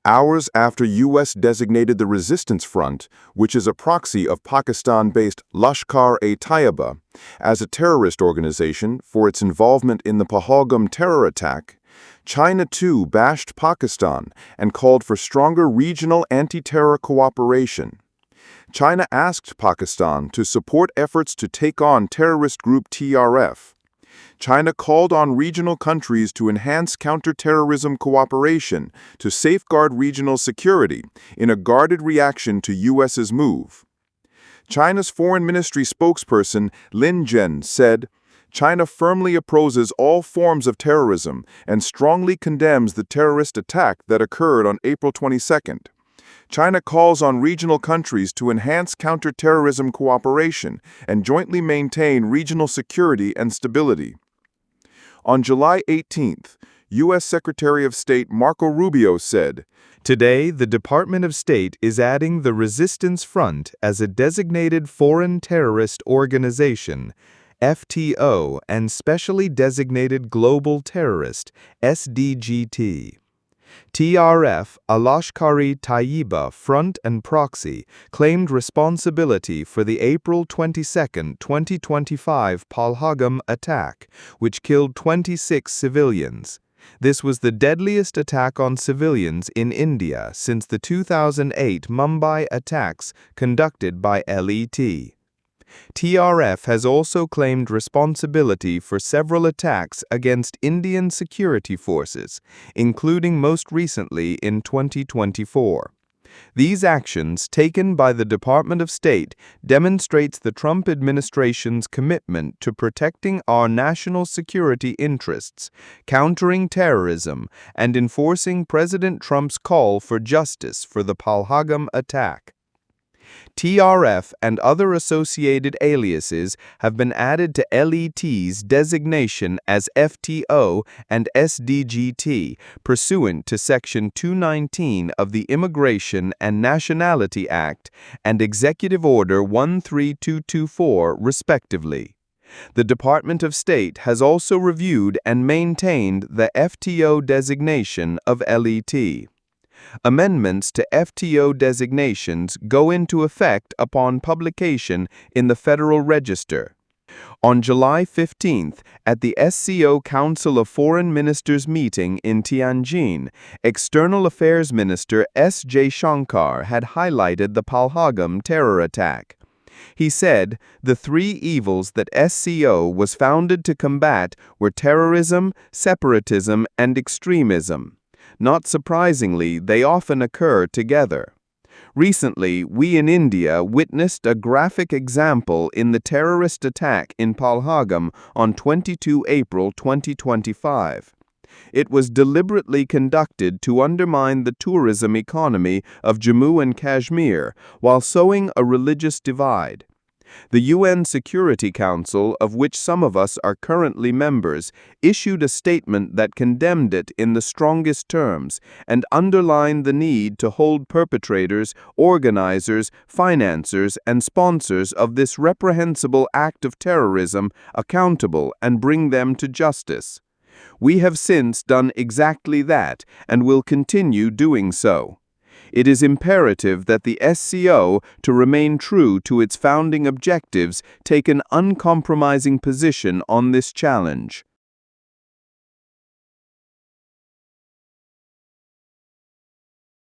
hours after U.S. designated the Resistance Front, which is a proxy of Pakistan-based Lashkar-e-Tayyiba, as a terrorist organization for its involvement in the Pahalgam terror attack, China too bashed Pakistan and called for stronger regional anti-terror cooperation. China asked Pakistan to support efforts to take on terrorist group TRF. China called on regional countries to enhance counterterrorism cooperation to safeguard regional security in a guarded reaction to U.S.'s move. China's Foreign Ministry spokesperson Lin Jian said, "China firmly opposes all forms of terrorism and strongly condemns the terrorist attack that occurred on April 22nd. China calls on regional countries to enhance counterterrorism cooperation and jointly maintain regional security and stability." On July 18th, U.S. Secretary of State Marco Rubio said, "Today, the Department of State is adding the Resistance Front as a designated foreign terrorist organization, FTO, and specially designated global terrorist, SDGT. TRF, a Lashkar-e-Tayyiba front and proxy, claimed responsibility for the April 22, 2025 Pahalgam attack, which killed 26 civilians. This was the deadliest attack on civilians in India since the 2008 Mumbai attacks conducted by LET. TRF has also claimed responsibility for several attacks against Indian security forces, including most recently in 2024. These actions, taken by the Department of State, demonstrates the Trump administration's commitment to protecting our national security interests, countering terrorism, and enforcing President Trump's call for justice for the Pahalgam attack. TRF and other associated aliases have been added to LET's designation as FTO and SDGT pursuant to Section 219 of the Immigration and Nationality Act and Executive Order 13224, respectively. The Department of State has also reviewed and maintained the FTO designation of LET. Amendments to FTO designations go into effect upon publication in the Federal Register. On July 15th, at the SCO Council of Foreign Ministers meeting in Tianjin, External Affairs Minister S. J. Shankar had highlighted the Pahalgam terror attack. He said, "The three evils that SCO was founded to combat were terrorism, separatism, and extremism. Not surprisingly, they often occur together." Recently, we in India witnessed a graphic example in the terrorist attack in Pahalgam on 22 April 2025. It was deliberately conducted to undermine the tourism economy of Jammu and Kashmir while sowing a religious divide. The UN Security Council, of which some of us are currently members, issued a statement that condemned it in the strongest terms and underlined the need to hold perpetrators, organizers, financiers, and sponsors of this reprehensible act of terrorism accountable and bring them to justice. We have since done exactly that and will continue doing so. It is imperative that the SCO, to remain true to its founding objectives, take an uncompromising position on this challenge.